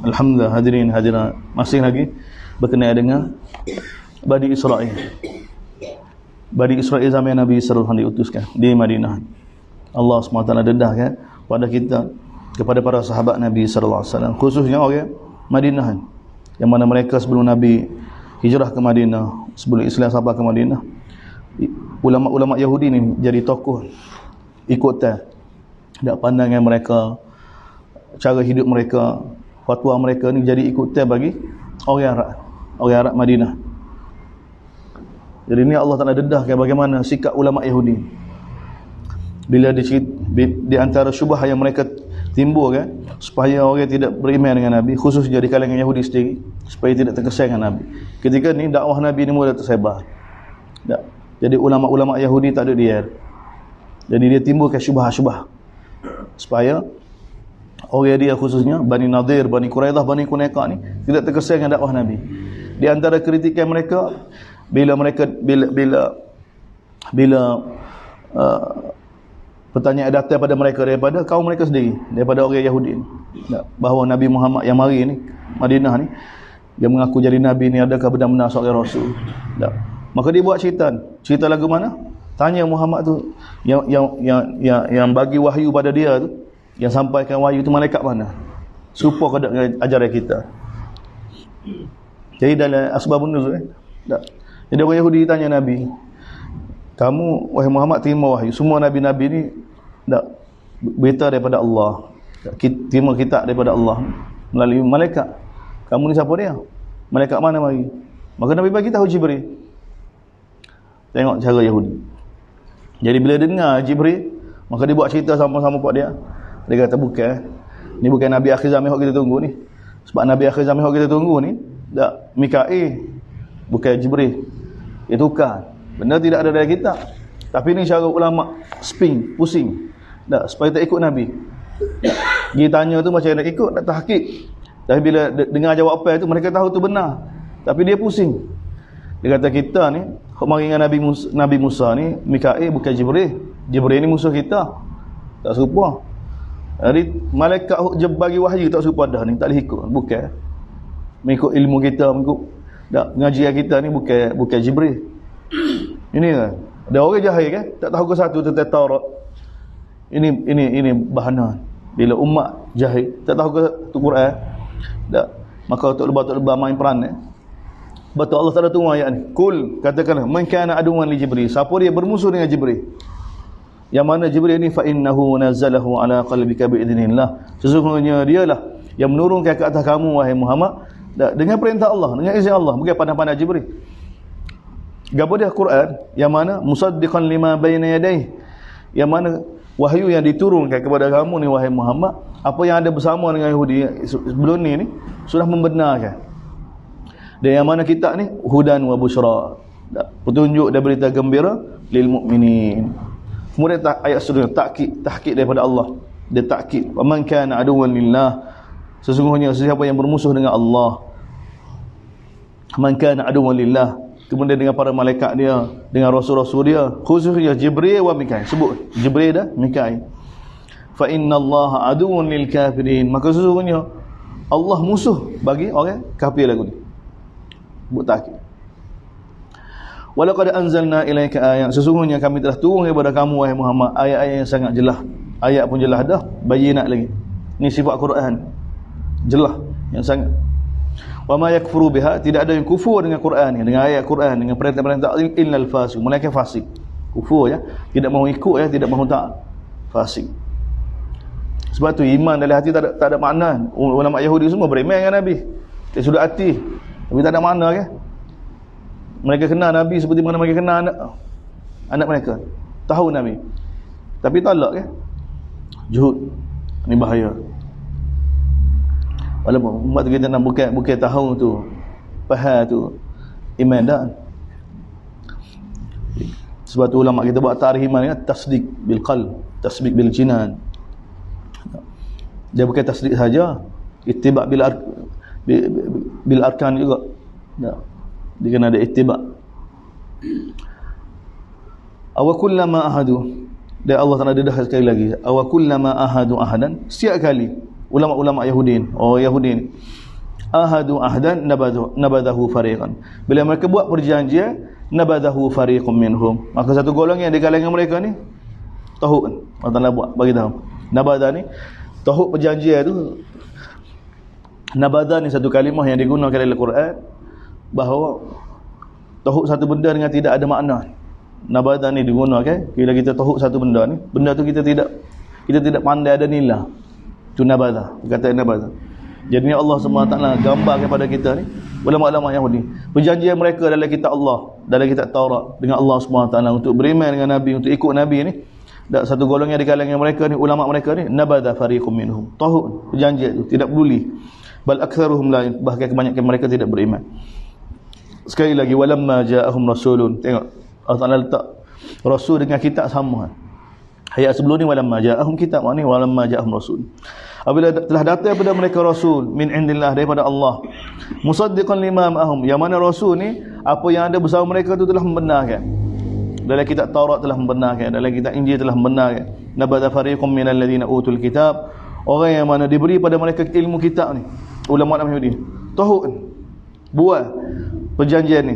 Alhamdulillah hadirin hadirat, masih lagi berkenaan dengan Bani Israel. Bani Israel zaman Nabi sallallahu alaihi wasallam diutuskan di Madinah. Allah SWT dedahkan pada kita, kepada para sahabat Nabi sallallahu alaihi wasallam, khususnya orang Madinah, yang mana mereka sebelum Nabi hijrah ke Madinah, sebelum Islam sampai ke Madinah, ulama-ulama Yahudi ni jadi tokoh ikutan dak pandangan mereka, cara hidup mereka, fatwa mereka ni jadi ikutan bagi orang Arab Madinah. Jadi ni Allah Ta'ala dedahkan bagaimana sikap ulama Yahudi bila di antara syubhah yang mereka timbul kan, supaya orang tidak beriman dengan Nabi, khususnya di kalangan Yahudi sendiri, supaya tidak terkesan dengan Nabi. Ketika ni dakwah Nabi ni mula tersebar. Jadi ulama-ulama Yahudi tak ada dia. Jadi dia timbulkan syubhah-syubhah supaya orang dia, khususnya Bani Nadir, Bani Quraidah, Bani Qunaiqah ni tidak terkesan dengan dakwah Nabi. Di antara kritikan mereka, bila pertanyaan datang pada mereka daripada kaum mereka sendiri, daripada orang Yahudi ni, bahawa Nabi Muhammad yang mari ni Madinah ni, dia mengaku jadi Nabi ni, adakah benar-benar seorang Rasul? Tak. Maka dia buat cerita lagu mana? Tanya Muhammad tu yang bagi wahyu pada dia tu, yang sampaikan wahyu tu, malaikat mana? Serupa ke dengan ajaran kita. Jadi dalam asbabun nuzul tak. Jadi orang Yahudi tanya Nabi, kamu wahai Muhammad terima wahyu, semua nabi-nabi ni tak berita daripada Allah, terima kitab daripada Allah melalui malaikat. Kamu ni siapa dia? Malaikat mana mari? Maka Nabi bagi tahu Jibril. Tengok cara Yahudi. Jadi bila dengar Jibril, maka dia buat cerita sama-sama pada dia. Dia kata bukan, ni bukan Nabi akhir zaman yang kita tunggu ni. Sebab Nabi akhir zaman yang kita tunggu ni tak Mikail, bukan Jibril. Itu kan benda tidak ada dalam kitab. Tapi ni cara ulama pusing tak, supaya tak ikut Nabi. Dia tanya tu macam nak ikut, tak tahqiq. Tapi bila dengar jawapan tu, mereka tahu tu benar, tapi dia pusing. Dia kata kita ni mari dengan Nabi Musa ni Mikail, bukan Jibril. Jibril ni musuh kita, tak serupa. Jadi malaikat bagi wahyu tak serupa dah ni, tak boleh ikut. Bukan mengikut ilmu kita, mengikut tak pengajian kita ni, bukan Jibril. Ini kan ada orang jahil kan, tak tahu ke satu tentang Taurat. Ini bahana bila umat jahil tak tahu ke tu Quran tak, maka tok lebah main peran betul. Allah Taala tunggu ayat ni, kul, katakanlah, man kana aduwan li Jibril, siapa dia bermusuh dengan Jibril, yang mana Jibril ni fa innahu nazzalahu ala qalbika bi idznillah, sesungguhnya dialah yang menurunkan ke atas kamu wahai Muhammad dengan perintah Allah, dengan izin Allah, bukan pandang-pandang Jibril. Gapo dia Quran yang mana musaddiqan lima baina yadayhi, yang mana wahyu yang diturunkan kepada kamu ni wahai Muhammad, apa yang ada bersama dengan Yahudi sebelum ni sudah membenarkan. Dan yang mana kitab ni hudan wa busyra, petunjuk dan berita gembira lil mukminin. Kemudian ayat seterusnya tahqiq daripada Allah. Dia tahqiq, wa man kana aduwwan lillah, sesungguhnya siapa yang bermusuh dengan Allah, man kana aduwwan lillah, kemudian dengan para malaikat dia, dengan rasul-rasul dia, khususnya Jibril wa Mikail, sebut Jibril dah, Mikail, fa innallaha aduwwun lil kafirin, maka sesungguhnya Allah musuh bagi orang kafir lagu ni. Buat tahqiq. Walaqad anzalna ilaika ayat, sesungguhnya kami telah turun kepada kamu wahai Muhammad ayat-ayat yang sangat jelas. Ayat pun jelas dah, bayinat lagi. Ni sifat Quran, jelas yang sangat. Wa ma yakfuru biha, tidak ada yang kufur dengan Quran ni, dengan ayat Quran, dengan perintah-perintah illal fasik, melainkan fasik. Kufur ya, tidak mahu ikut ya, tidak mahu taat, fasik. Sebab tu iman dalam hati tak ada makna. Ulama Yahudi semua beriman dengan Nabi, dia sudah hati, tapi tak ada makna kan. Mereka kenal Nabi seperti mana mereka kenal anak mereka, tahu Nabi, tapi talak kan. Juhud ni bahaya. Walaupun umat tu kita nak bukan tahu tu, faham tu iman dah. Sebab tu ulama kita buat tarikh iman kan, tasdik bil qalb, tasdik bil jinan. Dia bukan tasdik saja, ittiba bil arkan juga. Dia kena ada ittiba. Aw kullama ahadu, dan Allah Taala dedah sekali lagi, aw kullama ahadu ahadan, setiap kali ulama-ulama Yahudi, Yahudi ni. Ahadu ahdan nabadahu fariqan. Bila mereka buat perjanjian, nabadahu fariqum minhum, maka satu golongan di kalangan mereka ni tahu. Allah Taala buat bagi tahu. Nabada ni tahu perjanjian tu. Nabada ni satu kalimah yang digunakan dalam Al-Quran bahawa tahu satu benda dengan tidak ada makna. Nabada ni digunakan bila kita tahu satu benda ni, benda tu kita tidak pandai ada nilai. Tu nabada, kata nabada. Jadi Allah SWT gambar kepada kita ni, ulama-ulama Yahudi, perjanjian mereka dalam kitab Allah, dalam kitab Taurat dengan Allah SWT untuk beriman dengan Nabi, untuk ikut Nabi ni. Dan satu golongan di kalangan mereka ni, ulama mereka ni, nabada fariqum minhum, tahu perjanjian itu, tidak peduli. Bal aktsaruhum la, bahkan kebanyakan mereka tidak beriman. Sekali lagi, walamma ja'ahum rasulun, tengok Allah Taala letak rasul dengan kitab sama. Ayat sebelum ni walamma ja'ahum kitab, ni walamma ja'ahum rasul. Apabila telah datang kepada mereka rasul min indillah, daripada Allah, musaddiqan lima ma'ahum, yang mana rasul ni apa yang ada bersama mereka tu telah membenarkan. Dalam kitab Taurat telah membenarkan, dalam kitab Injil telah membenarkan. Nabada fariqum minal ladzina utul kitab, orang yang mana diberi pada mereka ilmu kitab ni, ulama Yahudi tahu buat perjanjian ni,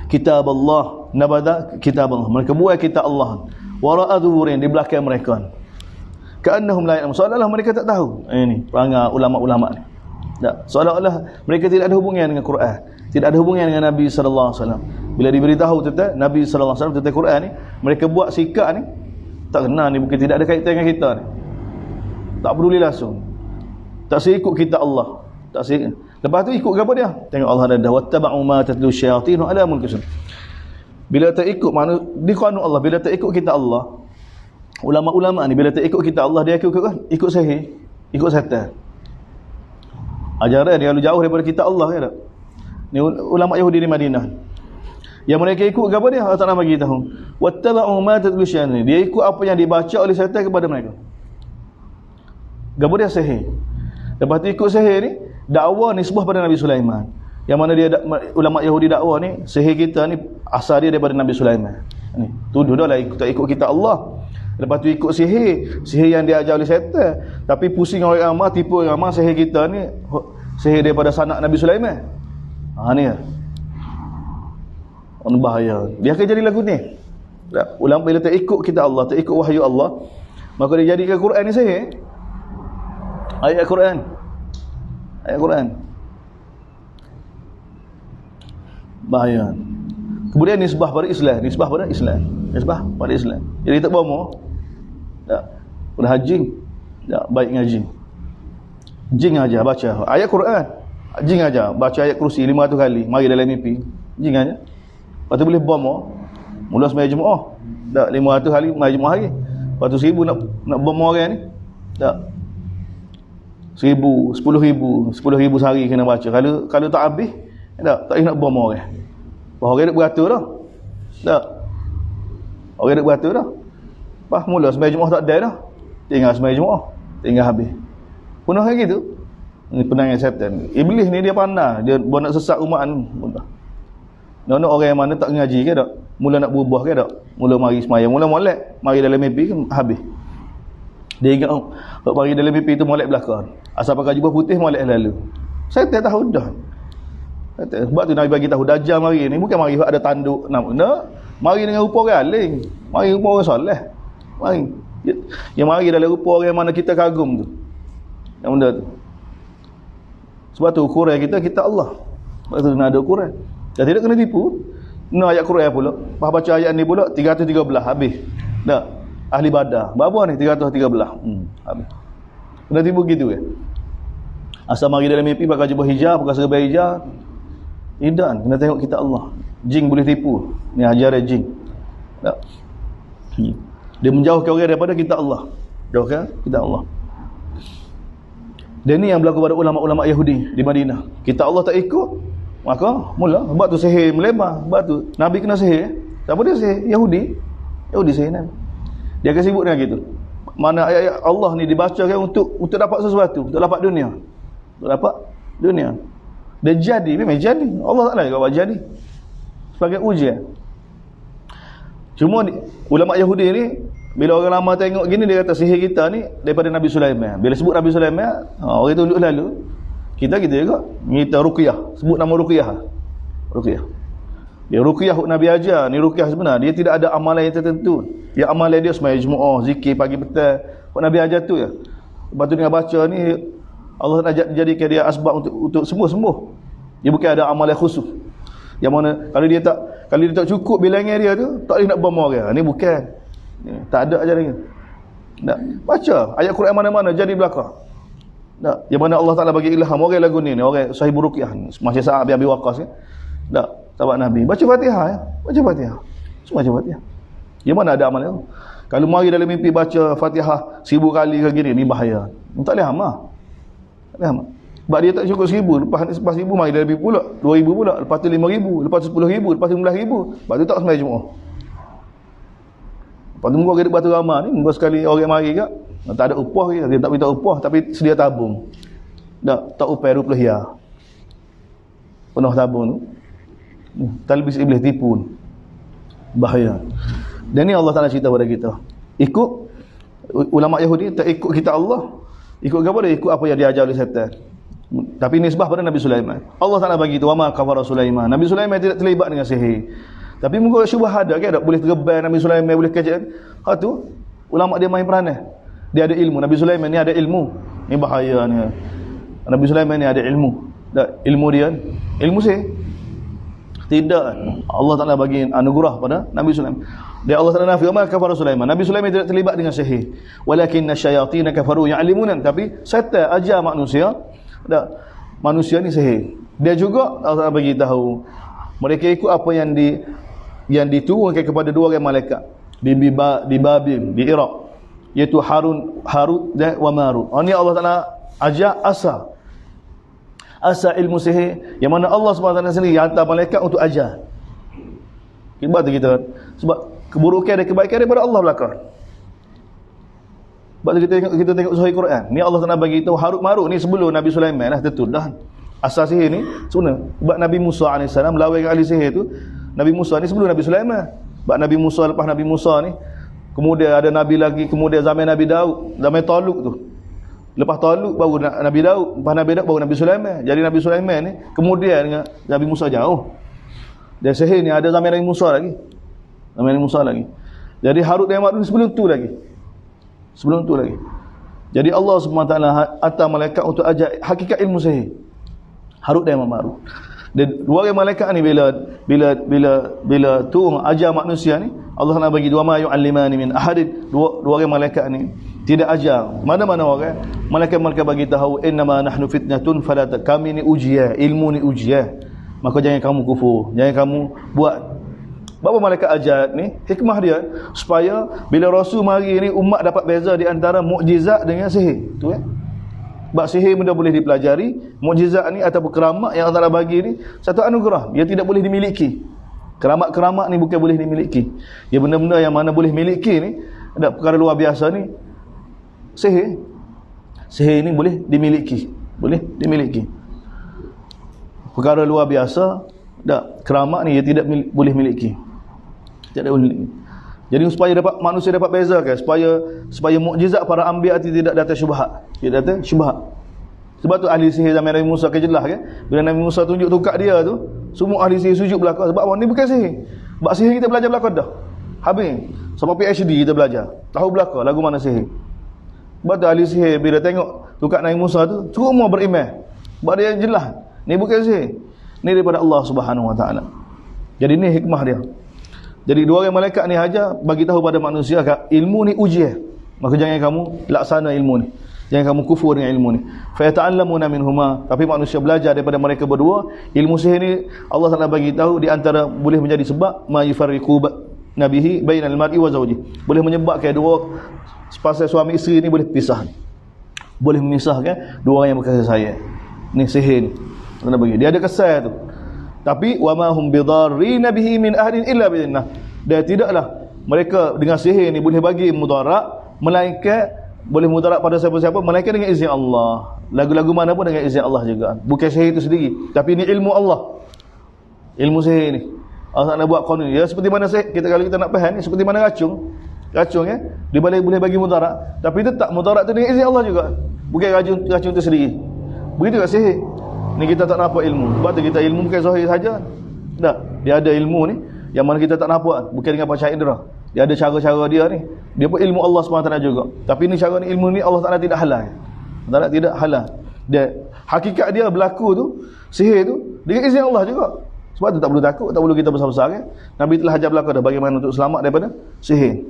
kitab Allah, nabada kitab Allah, mereka buat kitab Allah wara'a dhuhurin, di belakang mereka. Ka'annahum la ya'lamun, seolah-olah mereka tak tahu. Ini perangai ulama-ulama ni. Tak, seolah-olah mereka tidak ada hubungan dengan Quran, tidak ada hubungan dengan Nabi sallallahu alaihi wasallam. Bila diberitahu tentang Nabi sallallahu alaihi wasallam, tentang Quran ni, mereka buat sikap ni tak kenal ni, mungkin tidak ada kaitan dengan kita ni. Tak peduli langsung. Tak seikut kitab Allah. Tak seikut. Lepas tu ikut apa dia? Tengok Allah ada wattaba'u ma tatlu syayatinu ala mulki sulaiman. Bila tak ikut mana di qanun Allah, bila tak ikut kitab Allah, ulama-ulama ni bila tak ikut kitab Allah, dia ikut sihir, ikut setan. Ajaran dia lalu jauh daripada kitab Allah kan tak? Ni ulama Yahudi di Madinah. Yang mereka ikut apa dia? Allah Taala bagi tahu. Wattaba'u ma tatlu syayatinu. Dia ikut apa yang dibaca oleh setan kepada mereka. Gapo dia sihir. Lepas tu ikut sihir ni, dakwah nisbah pada Nabi Sulaiman. Yang mana dia ulama Yahudi dakwah ni, sihir kita ni asal dia daripada Nabi Sulaiman. Ni, tuduh dah lah ikut kita Allah. Lepas tu ikut sihir yang diajar oleh syaitan. Tapi pusing orang ramai, tipu orang ramai, sihir kita ni sihir daripada sanak Nabi Sulaiman. Ni lah. Bahaya. Dia akan jadi lagu ni. Ulama bila tak ikut kita Allah, tak ikut wahyu Allah, maka dia jadikan Quran ni sihir. Ayat Quran. Bahaya. Kemudian nisbah pada Islam. Jadi tak bomo. Tak. Pada jin. Tak baik dengan jin. Jin aja baca ayat Quran. Jin aja baca ayat kursi 500 kali, mari dalam mimpi. Jin aja. Lepas tu boleh bomo. Mula sembahyang Jumaat. Tak 500 kali mari Jumaat hari. Lepas tu 1000 nak bomo orang ni. Tak. 1000, 10,000 sehari kena baca. Kalau tak habis, tak nak bom orang. Orang duk beratur dah. Tak. Orang duk beratur dah. Pas mula sembahyang Jumaat tak ada dah. Tinggal sembahyang Jumaat, tinggal habis. Punah kayak gitu. Ini penangan setan. Iblis ni dia pandai, dia buat nak sesat umat ni. Nak orang yang mana tak ngaji ke tak? Mula nak berubah ke tak? Mula mari sembahyang, mula molek, mari dalam mimpi kan habis. Dia ingat kalau mari dalam mimpi tu molek belakang. Asal pakai jubah putih molek lalu. Saya tak tahu dah. Sebab tu Nabi bagi tahu Dajjal mari ni bukan mari ada tanduk nak. Mari dengan rupa orang alim. Mari rupa orang soleh. Mari. Yang mari dalam rupa orang yang mana kita kagum tu. Yang benda tu. Sebab tu Quran kita Allah. Sebab tu nak ada Quran. Dan tidak kena tipu. Nak ayat Quran pula. Pas baca ayat ni pula 313 habis. Tak. Ahli Badar. Berapa ni? 313. Habis. Kena tipu gitu ke? Asal mari dalam mimpi pakai jubah hijab, pakai serba hijab. Tidak, kena tengok kita Allah. Jin boleh tipu. Ni ajaran jin. Tak. Dia menjauhkan orang daripada kita Allah. Jauhkan kita Allah. Dan ni yang berlaku pada ulama-ulama Yahudi di Madinah. Kita Allah tak ikut, maka mula sebab tu sihir melebar. Sebab tu Nabi kena sihir. Siapa dia sihir? Yahudi sihir Nabi. Dia akan sibuk dengan gitu. Mana ayat-ayat Allah ni dibacakan untuk dapat sesuatu, untuk dapat dunia. Untuk dapat dunia. Dan jadi, memang jadi. Allah Ta'ala juga buat jadi. Sebagai ujian. Cuma ulama Yahudi ni Bila orang lama tengok gini, dia kata sihir kita ni daripada Nabi Sulaiman. Bila sebut Nabi Sulaiman, orang tu dulu lalu kita juga minta ruqyah, sebut nama ruqyah. Ruqyah. Dia ruqyah Nabi ajar, ni ruqyah sebenar. Dia tidak ada amalan yang tertentu. Yang amalan dia sembahyang Jumaat, zikir pagi petang. Nabi ajar tu ya. Lepas tu dengan baca ni Allah nak jadikan dia asbab untuk sembuh. Dia bukan ada amalan khusus. Yang mana kalau dia tak cukup bilangan dia tu, tak boleh nak bom orang. Ni bukan. Tak ada ajaran ni. Tak. Baca ayat Quran mana-mana jadi belakang. Tak. Yang mana Allah Taala bagi ilham orang lagu ni, orang sahibul ruqyah ni, macam Sa'ad bin Abi Waqqas kan. Tak, sahabat Nabi. Baca Fatihah ya. Baca Fatihah. Semua baca Fatihah. Yang mana ada amal tu? Kalau mari dalam mimpi baca Fatihah 1000 kali ke gini, ni bahaya. Tak boleh amal. Tak boleh amal. Sebab dia tak cukup 1000, lepas 1000 mari dah lebih pula, 2000 pula, lepas tu 5000, lepas tu 10000, lepas tu 15000. Lepas tu tak sembahyang Jumaat. Lepas tu muka hidup batu ramah ni, muka sekali orang mari kat, tak ada upah ke, dia tak minta upah tapi sedia tabung. Tak upah rupiah. Penuh tabung tu. Talbis iblis tipu. Bahaya. Dan ni Allah Taala cerita pada kita. Ikut ulama Yahudi tak ikut kita Allah. Ikut apa dia? Ikut apa yang diajar oleh syaitan. Tapi nisbah pada Nabi Sulaiman. Allah Taala bagi tu, wa ma kafara Sulaiman. Nabi Sulaiman tidak terlibat dengan sihir. Tapi mungkin syubhat ada kan, tak boleh tergebal Nabi Sulaiman, boleh kejut. Ha tu ulama dia main peranan. Dia ada ilmu. Nabi Sulaiman ni ada ilmu. Ni bahaya ni. Nabi Sulaiman ni ada ilmu. Tak, ilmu dia ilmu sihir. Tidak. Allah Taala bagi anugerah pada Nabi Sulaiman. Dia Allah Taala nafi, "Ma kafara Sulaiman." Nabi Sulaiman tidak terlibat dengan sihir. Walakinna syayatin kafaru ya'limunan. Tapi syaitan ajar manusia, tak, manusia ni sihir. Dia juga Allah Taala bagi tahu mereka ikut apa yang diturunkan kepada dua orang malaikat di Babil, di Iraq, iaitu Harut dan Marut. Ini Allah Taala ajar asal ilmu sihir, yang mana Allah SWT sendiri hantar malaikat untuk ajar. Sebab keburukan dan kebaikan daripada Allah belakang. Sebab kita tengok Sahih Quran. Ni Allah Taala bagi tahu Harut Marut ni sebelum Nabi Sulaiman lah, tentu dah. Asal sihir ni sebenarnya sebab Nabi Musa AS melawan dengan ahli sihir tu. Nabi Musa ni sebelum Nabi Sulaiman. Sebab Nabi Musa, lepas Nabi Musa ni kemudian ada Nabi lagi, kemudian zaman Nabi Daud, zaman Taluk tu. Lepas Taluk baru Nabi Daud, lepas Nabi Daud baru Nabi Sulaiman. Jadi Nabi Sulaiman ni kemudian dengan Nabi Musa jauh. Dan sihir ni ada zaman Nabi Musa lagi. Zaman Nabi Musa lagi. Jadi Harut dan Marut ni sebelum tu lagi. Jadi Allah SWT hantar malaikat untuk ajar hakikat ilmu sihir. Harut dan Marut. Dan dua orang malaikat ni bila turun ajar manusia ni, Allah nak bagi dua ma yu'allimani min ahadin. Dua orang malaikat ni tidak ajar mana-mana orang. Malaikat bagi tahu, innama nahnu fitnatun fala kami ni ujian, ilmu ni ujian. Maka jangan kamu kufur, jangan kamu buat. Berapa malaikat ajar ni? Hikmah dia supaya bila Rasul mari ni umat dapat beza di antara mukjizat dengan sihir. Tu kan? Sebab sihir benda boleh dipelajari, mukjizat ni ataupun keramat yang Allah bagi ni satu anugerah, dia tidak boleh dimiliki. Keramat-keramat ni bukan boleh dimiliki. Ya, benda-benda yang mana boleh miliki ni, ada perkara luar biasa ni, sihir ni boleh dimiliki. Perkara luar biasa, tak, keramat ni dia tidak boleh miliki. Tidak boleh miliki. Jadi supaya manusia dapat bezakan, supaya mukjizat para anbiya tidak datang syubhat. Tidak datang syubhat. Sebab tu ahli sihir zaman Nabi Musa kejelas kan. Bila Nabi Musa tunjuk tongkat dia tu, semua ahli sihir sujud belakang. Sebab apa? Ni bukan sihir. Sebab sihir kita belajar belakang dah. Habis. Sampai PhD kita belajar. Tahu belakang lagu mana sihir. Sebab tu ahli sihir bila tengok tongkat Nabi Musa tu, semua beriman. Sebab dia jelas. Ni bukan sihir. Ni daripada Allah Subhanahu Wa Taala. Jadi ni hikmah dia. Jadi dua orang malaikat ni aja bagi tahu pada manusia ilmu ni ujian. Maka jangan kamu laksana ilmu ni. Jangan kamu kufur dengan ilmu ni. Fa yata'allamuna minhuma. Tapi manusia belajar daripada mereka berdua. Ilmu sihir ni Allah Taala bagi tahu di antara boleh menjadi sebab ma yufarriqu nabihi bainal mar'i wa zawji. Boleh menyebabkan dua sepasang suami isteri ni boleh pisah. Boleh memisahkan dua orang yang berkasih sayang. Ni sihir ni. Allah bagi. Dia ada kesan tu. Tapi wa ma hum bidarrin bihi min ahadin illa bi'idznillah. Dan tidaklah mereka dengan sihir ni boleh bagi mudarat, melainkan boleh mudarat pada siapa-siapa melainkan dengan izin Allah. Lagu-lagu mana pun dengan izin Allah juga. Bukan sihir itu sendiri, tapi ini ilmu Allah. Ilmu sihir ni Allah nak buat qanun. Ya seperti mana sihir, kalau kita nak faham ni seperti mana racun. racun kan, dia boleh bagi mudarat, tapi tetap mudarat tu dengan izin Allah juga, bukan racun tu sendiri. Begitu kat sihir ni, kita tak nampak ilmu. Sebab tu kita ilmu bukan zahir saja. Tak, dia ada ilmu ni yang mana kita tak nampak, bukan dengan panca indera. Dia ada cara-cara dia ni, dia pun ilmu Allah SWT juga. Tapi ni cara ni, ilmu ni Allah Taala tidak halal. Allah tidak halal. Dia hakikat dia berlaku tu, sihir tu dengan izin Allah juga. Sebab tu tak perlu takut, tak perlu kita besar-besar kan. Nabi telah ajar belaka dah bagaimana untuk selamat daripada sihir.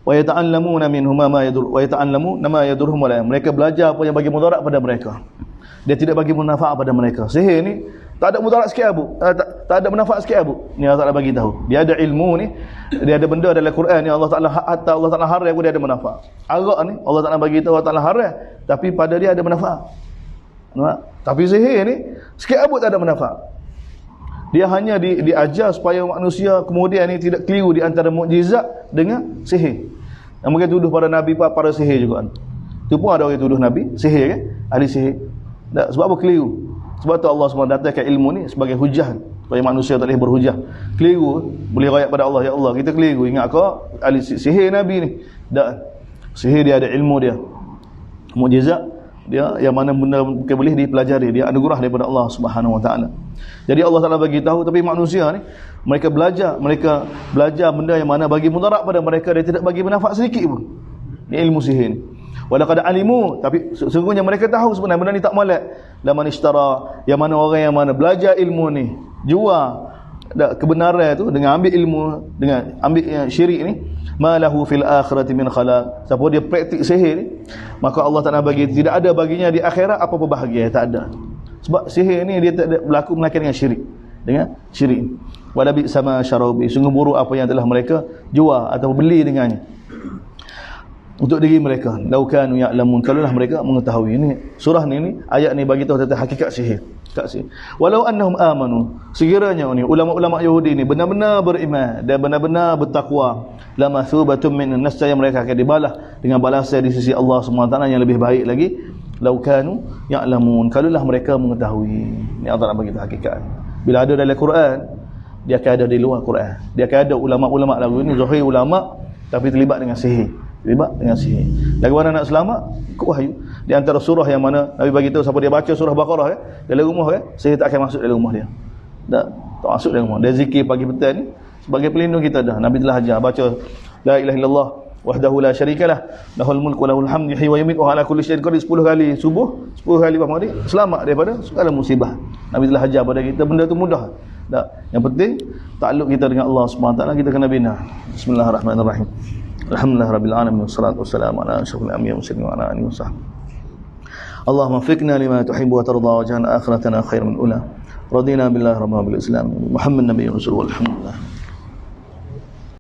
Wa yata'allamuna minhum ma yadur wa yata'allamuna ma yadurhum wa la. Mereka belajar apa yang bagi mudarat pada mereka. Dia tidak bagi manfaat pada mereka. Sihir ni tak ada mudarat sikit abu, tak ada manfaat sikit abu. Ni Allah Taala bagi tahu. Dia ada ilmu ni, dia ada benda dalam Quran ni Allah Taala, hatta Allah Taala haram pun dia ada manfaat. Arak ni Allah Taala bagi tahu Allah Taala haram, tapi pada dia ada manfaat. Nampak? Tapi sihir ni sikit abu tak ada manfaat. Dia hanya diajar supaya manusia kemudian ni tidak keliru di antara mukjizat dengan sihir. Yang mungkin tuduh para nabi para sihir juga. Tu pun ada orang tuduh nabi sihir kan, ahli sihir. Tak, sebab apa keliru? Sebab tu Allah SWT datangkan ilmu ni sebagai hujah supaya manusia tak boleh berhujah. Keliru boleh rakyat pada Allah, ya Allah kita keliru, ingat kau ahli sihir nabi ni. Tak, sihir dia ada ilmu dia, mukjizat dia yang mana benda bukan boleh dipelajari, dia anugerah daripada Allah Subhanahu Wa Taala. Jadi Allah Taala bagi tahu, tapi manusia ni mereka belajar benda yang mana bagi mudarat pada mereka, dia tidak bagi manfaat sedikit pun. Ni ilmu sihir ni. Walaqad alimu, tapi sesungguhnya mereka tahu sebenarnya benda ni tak molek. Laman ishtara, yang mana orang yang mana belajar ilmu ni, jual kebenaran tu dengan ambil ilmu, dengan ambil syirik ni, malahu fil akhirati min khalaq. Siapa dia praktik sihir ni, maka Allah Taala bagi tidak ada baginya di akhirat apa-apa bahagia, tak ada. Sebab sihir ni dia tak ada berlaku melainkan dengan syirik. Dengan syirik. Wala bi sama syarabi, sungguh buruk apa yang telah mereka jual atau beli dengannya untuk diri mereka. Lau kanu ya'lamun, kalaulah mereka mengetahui. Ini surah ni ayat ni bagi tahu tentang hakikat sihir. Walau annahum amanu, sekiranya ni ulama-ulama Yahudi ni benar-benar beriman dan benar-benar bertakwa, lama thubatum min nasya, mereka akan dibalas dengan balasan di sisi Allah SWT yang lebih baik lagi. Lau kanu ya'lamun, kalaulah mereka mengetahui. Ni Allah nak bagi tahu hakikat. Bila ada dalam Quran, dia akan ada di luar Quran. Dia akan ada ulama-ulama lagu ni zahir ulama tapi terlibat dengan sihir. Bagaimana nak selamat? Ikut wahyu. Di antara surah yang mana Nabi bagi tahu siapa dia baca surah Baqarah kan, dalam rumah kan, sihir tak akan masuk dalam rumah dia. Tak masuk dalam rumah. Dia zikir pagi petang ni sebagai pelindung kita dah. Nabi telah ajar baca la ilaha illallah wahdahu la syarikalah lahul mulku wa lahul hamdu yuhyi wa yumiitu wa ala kulli syai'in qadir 10 kali subuh, 10 kali maghrib, selamat daripada segala musibah. Nabi telah ajar pada kita, benda tu mudah. Tak, yang penting takluk kita dengan Allah SWT kita kena bina. Bismillahirrahmanirrahim. Alhamdulillah rabbil alamin, wassalatu wassalamu ala asyrafil anbiya'i wal mursalin wa ala alihi wasahbihi. Allahumma fiqna lima tuhibbu wa tarda wa ja'alna akhiratana khairan min ula. Radina billahi rabbil islam, Muhammad nabiyyi rasul, walhamdulillah.